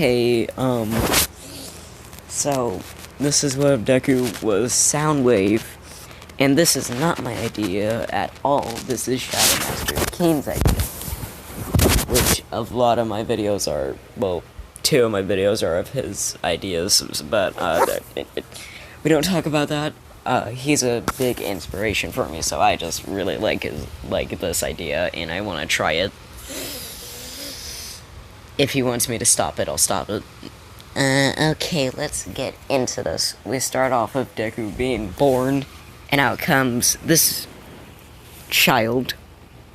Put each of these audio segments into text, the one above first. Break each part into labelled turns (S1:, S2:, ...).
S1: Okay, so this is what Deku was Soundwave, and this is not my idea at all. This is Shadow Master Kane's idea, which a lot of my videos are, well, 2 of my videos are of his ideas, but we don't talk about that. He's a big inspiration for me, so I just really like this idea, and I want to try it. If he wants me to stop it, I'll stop it. Okay, let's get into this. We start off with Deku being born, and out comes this child.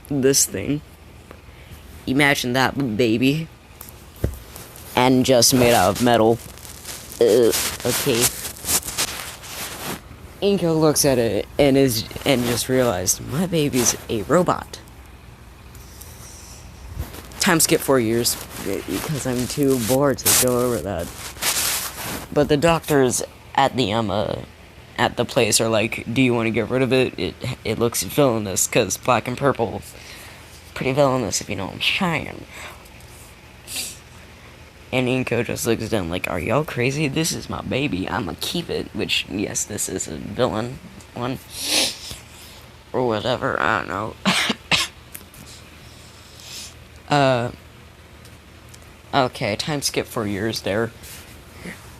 S1: This thing. Imagine that baby. And just made out of metal. Okay. Inko looks at it and just realized, my baby's a robot. Time skip 4 years, because I'm too bored to go over that. But the doctors at the place are like, do you want to get rid of it? It looks villainous, because black and purple, pretty villainous if you know what I'm saying. And Inko just looks at them like, are y'all crazy? This is my baby, I'ma keep it. Which, yes, this is a villain one. Or whatever, I don't know. Okay, time skip 4 years there.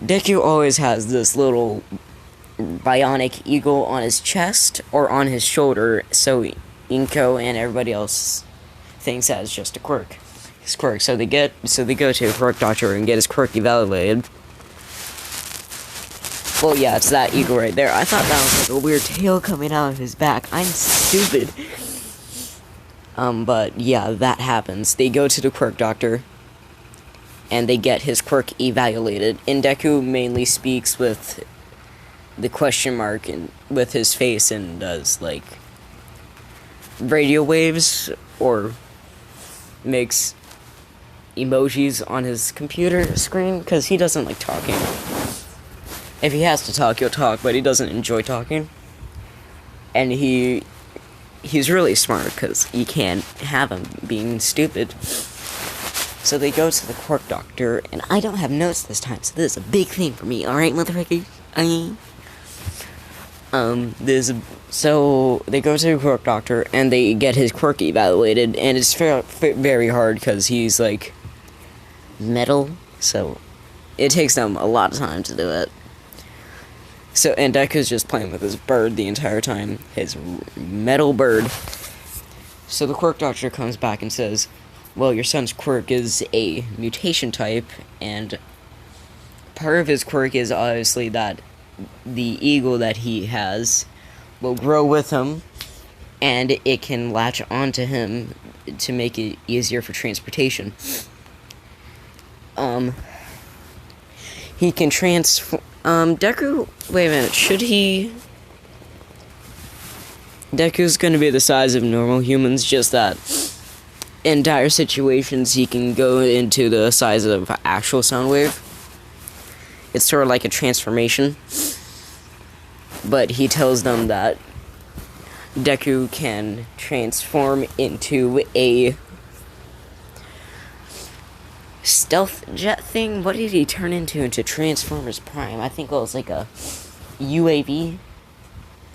S1: Deku always has this little bionic eagle on his chest or on his shoulder, so Inko and everybody else thinks that it's just a quirk. His quirk. So they go to a quirk doctor and get his quirk evaluated. Well, yeah, it's that eagle right there. I thought that was like a weird tail coming out of his back. I'm stupid. But yeah, that happens. They go to the quirk doctor, and they get his quirk evaluated. And Deku mainly speaks with the question mark and with his face and does, like, radio waves or makes emojis on his computer screen, because he doesn't like talking. If he has to talk, he'll talk, but he doesn't enjoy talking. And he's really smart, because you can't have him being stupid. So they go to the quirk doctor, and I don't have notes this time, so this is a big thing for me, alright, motherfucker? So they go to the quirk doctor, and they get his quirk evaluated, and it's very hard, because he's, like, metal, so it takes them a lot of time to do it. So, and Deku's just playing with his bird the entire time, his metal bird. So the quirk doctor comes back and says, well, your son's quirk is a mutation type, and part of his quirk is obviously that the eagle that he has will grow with him, and it can latch onto him to make it easier for transportation. He can Deku, wait a minute, Deku's gonna be the size of normal humans, just that in dire situations he can go into the size of actual Soundwave. It's sort of like a transformation. But he tells them that Deku can transform into a stealth jet thing. What did he turn into Transformers Prime? I think it was like a UAV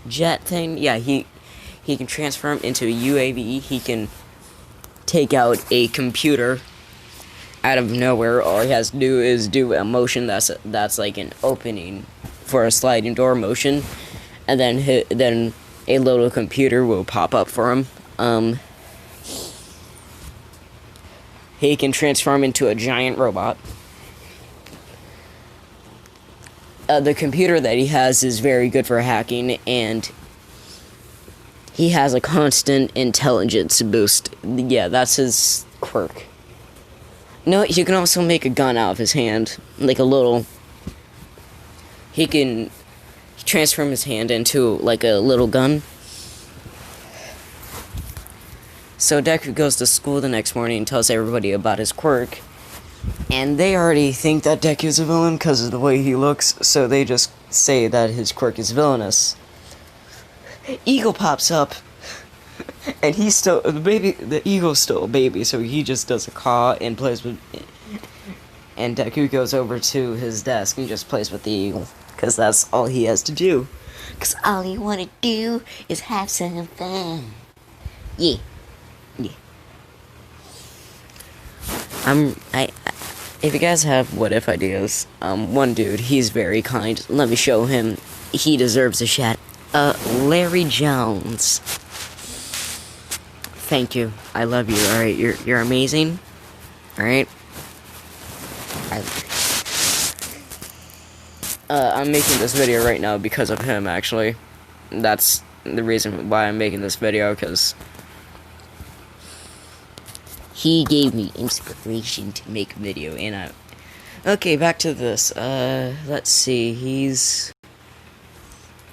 S1: jet thing. Yeah, he can transform into a UAV. He can take out a computer out of nowhere. All he has to do is do a motion that's like an opening for a sliding door motion, and then a little computer will pop up for him. He can transform into a giant robot. The computer that he has is very good for hacking, and he has a constant intelligence boost. Yeah, that's his quirk. No, you can also make a gun out of his hand, like a little. He can transform his hand into like a little gun. So Deku goes to school the next morning and tells everybody about his quirk. And they already think that Deku's a villain because of the way he looks, so they just say that his quirk is villainous. Eagle pops up, and the eagle's still a baby, so he just does a caw and plays with, And Deku goes over to his desk and just plays with the eagle. Because that's all he has to do. Because all you want to do is have some fun. Yeah. Yeah. If you guys have what if ideas, one dude, he's very kind. Let me show him. He deserves a shout. Larry Jones. Thank you. I love you. Alright, you're amazing. Alright. I'm making this video right now because of him, actually. That's the reason why I'm making this video, because he gave me inspiration to make a video, and okay, back to this. Let's see, he's...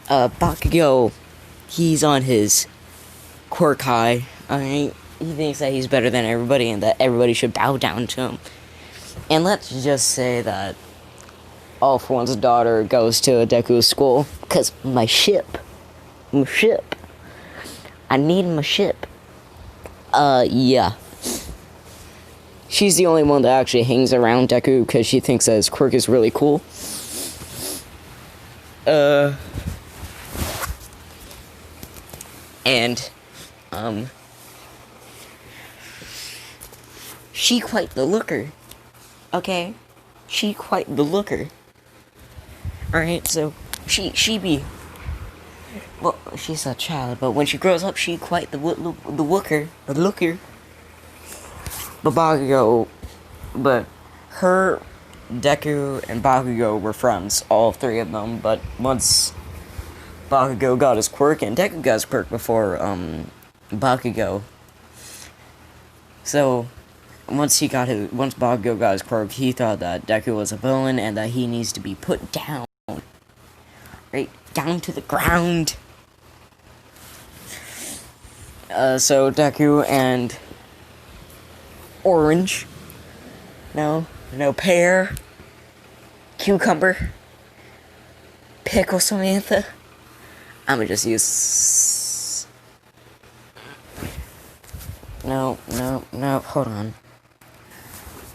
S1: Bakugo, he's on his Quirk high, alright? He thinks that he's better than everybody, and that everybody should bow down to him. And let's just say that All For One's daughter goes to Deku's school, because my ship. I need my ship. Yeah. She's the only one that actually hangs around Deku, because she thinks that his quirk is really cool. And, she quite the looker. Okay? She quite the looker. Alright, so, she be... Well, she's a child, but when she grows up, she quite the looker. But Bakugo... But her, Deku, and Bakugo were friends, all three of them, but once Bakugo got his quirk, and Deku got his quirk before, Bakugo. So, once Bakugo got his quirk, he thought that Deku was a villain, and that he needs to be put down. Right down to the ground. So Deku and Orange. No pear. Cucumber. Pickle Samantha. I'ma just use... No, hold on.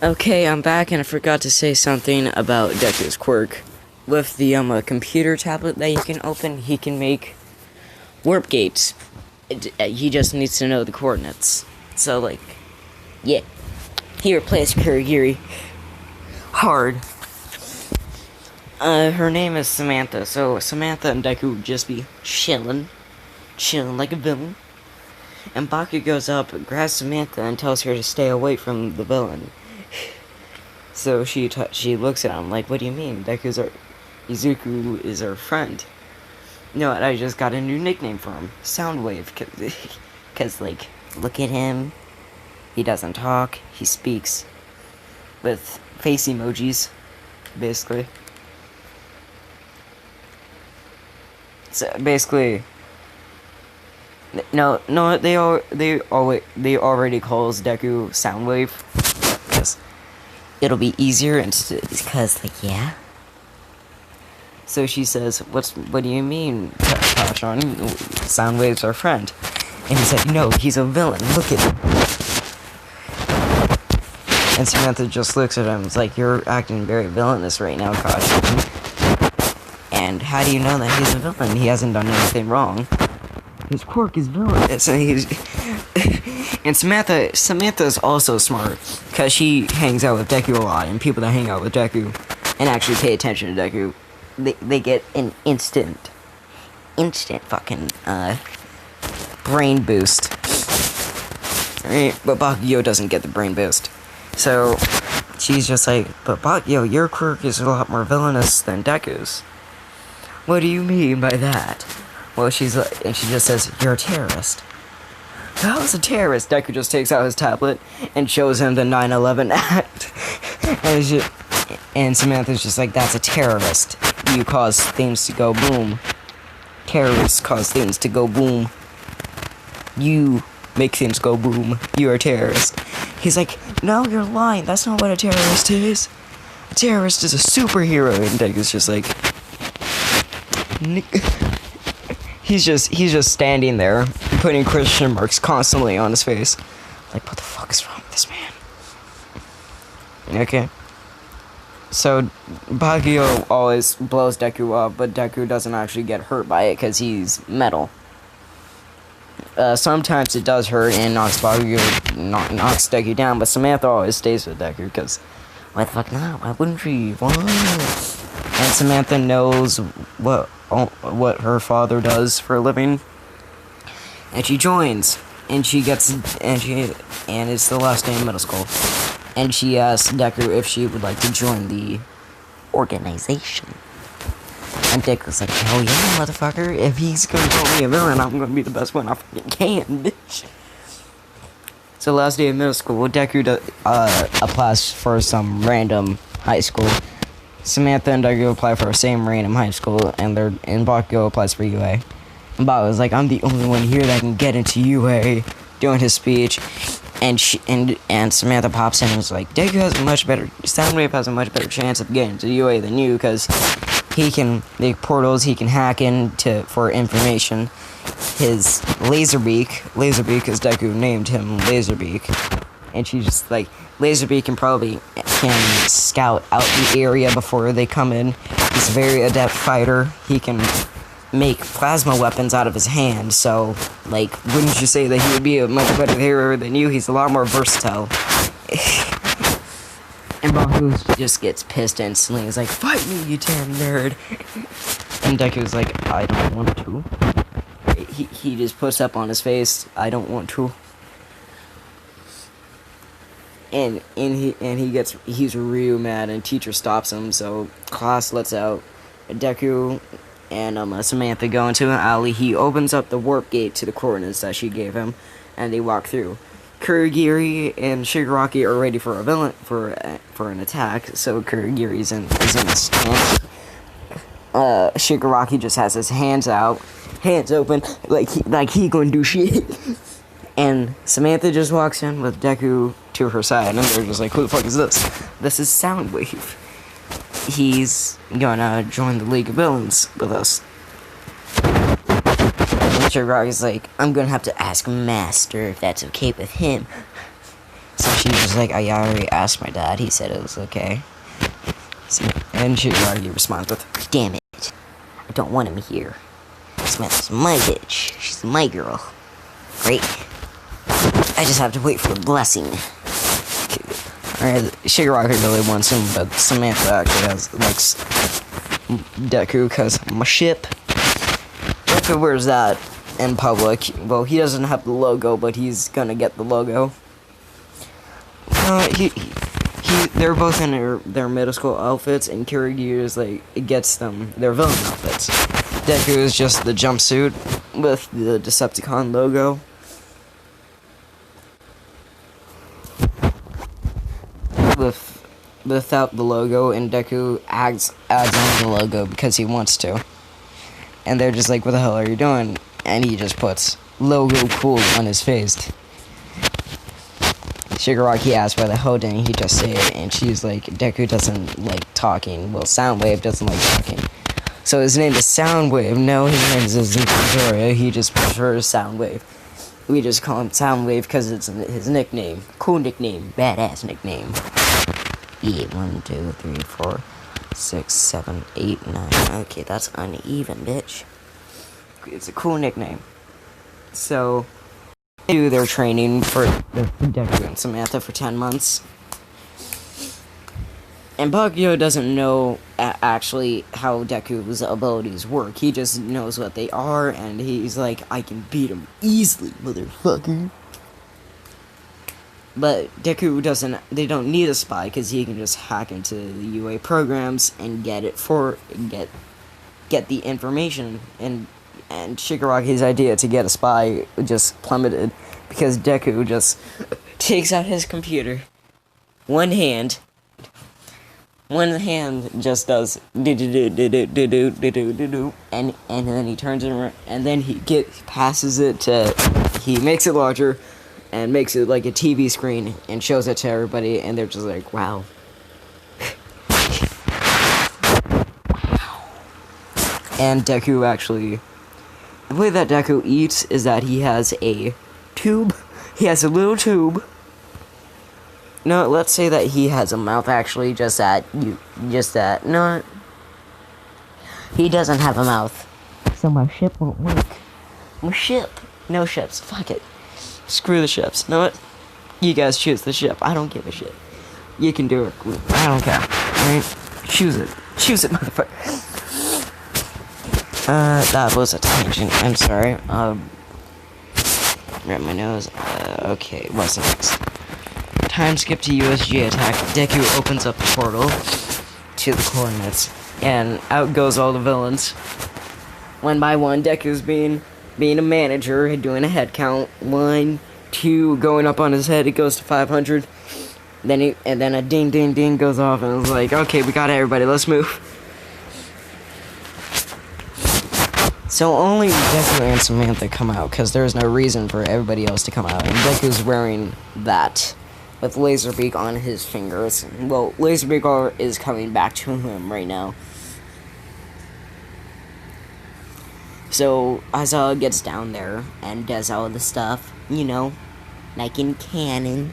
S1: Okay, I'm back, and I forgot to say something about Deku's quirk. With the computer tablet that you can open, he can make warp gates. He just needs to know the coordinates. So, like, yeah. He replaced Kurigiri. Hard. Her name is Samantha, so Samantha and Deku would just be chilling like a villain. And Baku goes up, grabs Samantha, and tells her to stay away from the villain. So she looks at him like, what do you mean? Izuku is our friend. No, I just got a new nickname for him. Soundwave. Cause, like, look at him. He doesn't talk. He speaks with face emojis, basically. So, basically... No, they already calls Deku Soundwave. Because it'll be easier, and because, like, yeah. So she says, what do you mean, Pachon? Soundwave's our friend. And he's like, no, he's a villain, look at him. And Samantha just looks at him, it's like, you're acting very villainous right now, Pachon. And how do you know that he's a villain? He hasn't done anything wrong. His quirk is villainous, and and Samantha's also smart, because she hangs out with Deku a lot, and people that hang out with Deku and actually pay attention to Deku, they get an instant fucking, brain boost. Right? But Bakugo doesn't get the brain boost. So, she's just like, but Bakugo, your quirk is a lot more villainous than Deku's. What do you mean by that? Well, she's like, and she just says, you're a terrorist. How's a terrorist? Deku just takes out his tablet and shows him the 9/11 Act. And Samantha's just like, that's a terrorist. You cause things to go boom. Terrorists cause things to go boom. You make things go boom. You're a terrorist. He's like, no, you're lying. That's not what a terrorist is. A terrorist is a superhero. And Deku's just like... He's just standing there, putting question marks constantly on his face. Like, what the fuck is wrong with this man? Okay. So Bakugo always blows Deku up, but Deku doesn't actually get hurt by it because he's metal. Sometimes it does hurt and knocks Deku down, but Samantha always stays with Deku because why the fuck not? Why wouldn't she? Why? And Samantha knows what her father does for a living, and she joins, and it's the last day in middle school, and she asks Deku if she would like to join the organization. And Deku's like, hell yeah, motherfucker. If he's gonna call me a villain, I'm gonna be the best one I fucking can, bitch. So last day of middle school, Deku applies for some random high school. Samantha and Deku apply for the same random high school, and Bakugo applies for UA. And Bakugo's like, I'm the only one here that can get into UA, doing his speech. And Samantha pops in and is like, Deku has Soundwave has a much better chance of getting to UA than you, because the portals he can hack for information. His Laserbeak as Deku named him Laserbeak, and she's just like, Laserbeak can scout out the area before they come in. He's a very adept fighter. He can make plasma weapons out of his hand, so, like, wouldn't you say that he would be a much better hero than you? He's a lot more versatile. And Bakugo just gets pissed instantly. He's like, fight me, you damn nerd. And Deku's like, I don't want to. He just puts up on his face, I don't want to. And he's real mad, and teacher stops him, so class lets out Deku and Samantha go into an alley. He opens up the warp gate to the coordinates that she gave him, and they walk through. Kurogiri and Shigaraki are ready for an attack, so Kurogiri's in his stance. Shigaraki just has his hands open, like he gonna do shit. And Samantha just walks in with Deku to her side, and they're just like, who the fuck is this? This is Soundwave. He's gonna join the League of Villains with us. And Shigaraki's like, I'm gonna have to ask Master if that's okay with him. So she's just like, I already asked my dad, he said it was okay. And Shigaraki responds with, damn it, I don't want him here. Samantha's my bitch, she's my girl. Great. I just have to wait for the blessing. Alright, Shigaraki really wants him, but Samantha actually likes Deku, because I'm a ship. Deku wears that in public. Well, he doesn't have the logo, but he's gonna get the logo. They're both in their middle school outfits, and Kurogiri gets them their villain outfits. Deku is just the jumpsuit with the Decepticon logo. Without the logo, and Deku adds on the logo because he wants to. And they're just like, what the hell are you doing? And he just puts logo cool on his face. Shigaraki asks why the hell didn't he just say it, and she's like, Deku doesn't like talking. Well, Soundwave doesn't like talking. So his name is Soundwave. No, his name is Victoria. He just prefers Soundwave. We just call him Soundwave because it's his nickname. Cool nickname. Badass nickname. Yeah, 1, 2, 3, 4, 6, 7, 8, 9. Okay, that's uneven, bitch. It's a cool nickname. So, they do their training for Deku and Samantha for 10 months. And Bakugo doesn't know actually how Deku's abilities work. He just knows what they are, and he's like, I can beat him easily, motherfucker. But Deku they don't need a spy, because he can just hack into the UA programs and get the information. And Shigaraki's idea to get a spy just plummeted, because Deku just takes out his computer. One hand just does do, and then he turns it around, and then he passes it to, he makes it larger, and makes it like a TV screen, and shows it to everybody, and they're just like, wow. And Deku actually, the way that Deku eats is that he has a little tube, No, let's say that he has a mouth, actually, no, he doesn't have a mouth. So my ship won't work. My ship. No ships. Fuck it. Screw the ships. Know what? You guys choose the ship. I don't give a shit. You can do it. I don't care. Alright? Choose it. Choose it, motherfucker. That was a tangent. I'm sorry. Right my nose. Okay, what's next? Time skip to USG attack. Deku opens up the portal to the coordinates, and out goes all the villains. One by one, Deku's being a manager, doing a head count. 1, 2, going up on his head, it goes to 500. And then a ding ding ding goes off, and it's like, okay, we got everybody, let's move. So only Deku and Samantha come out, because there's no reason for everybody else to come out. And Deku's wearing that, with Laserbeak on his fingers. Well, Laserbeak is coming back to him right now. So Aizawa gets down there and does all the stuff, you know, like in canon.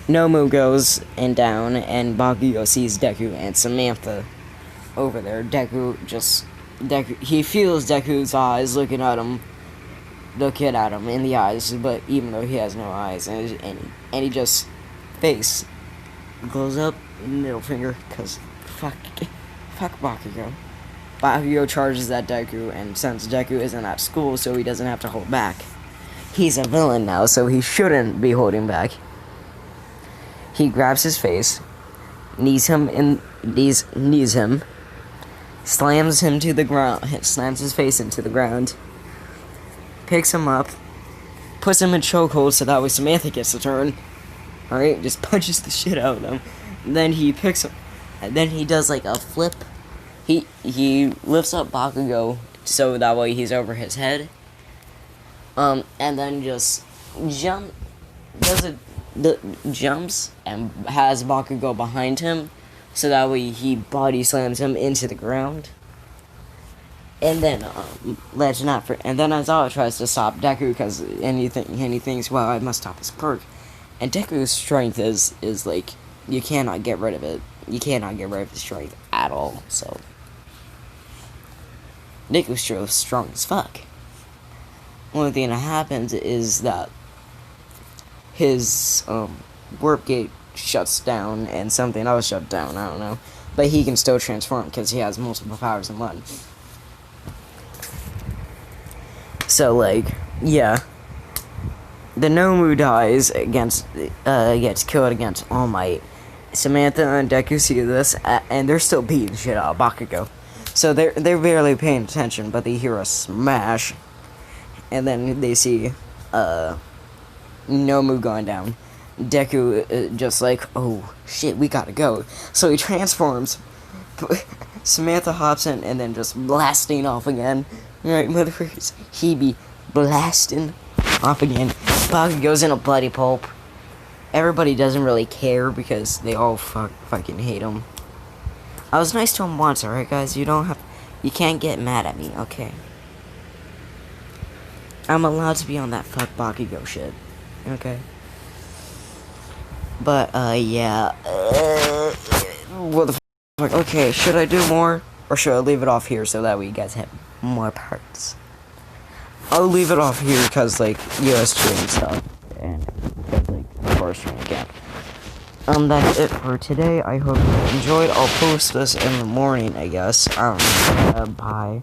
S1: Nomu goes down, and Bakugo sees Deku and Samantha over there. Deku, he feels Deku's eyes looking at him in the eyes, but even though he has no eyes, and he just face goes up, middle finger, cause fuck Bakugo. Bakugo charges at Deku, and since Deku isn't at school, so he doesn't have to hold back. He's a villain now, so he shouldn't be holding back. He grabs his face, knees him, slams him to the ground, slams his face into the ground, picks him up, puts him in chokehold so that way Samantha gets the turn. Alright, just punches the shit out of him. Then he picks him, and then he does like a flip. He lifts up Bakugo so that way he's over his head. And then just jumps and has Bakugo behind him so that way he body slams him into the ground. And then Aizawa tries to stop Deku because he thinks, well, I must stop his quirk. And Deku's strength is like, you cannot get rid of it. You cannot get rid of his strength at all. So Deku's strong as fuck. Only thing that happens is that his warp gate shuts down and something else shut down, I don't know. But he can still transform because he has multiple powers in one. So like, yeah. The Nomu gets killed against All Might. Samantha and Deku see this, and they're still beating shit out of Bakugo. So they're barely paying attention, but they hear a smash, and then they see Nomu going down. Deku just like, oh shit, we gotta go. So he transforms. Samantha hops in and then just blasting off again. Right, motherfuckers. He be blasting off again. Bakugo's in a bloody pulp. Everybody doesn't really care because they all fucking hate him. I was nice to him once, alright guys? You can't get mad at me, okay? I'm allowed to be on that fuck Bakugo shit, okay? But, yeah. What the fuck? Okay, should I do more? Or should I leave it off here so that way you guys have more parts? I'll leave it off here because, like, USG and stuff. And, like, first stream again. That's it for today. I hope you enjoyed. I'll post this in the morning, I guess. I don't know. Bye.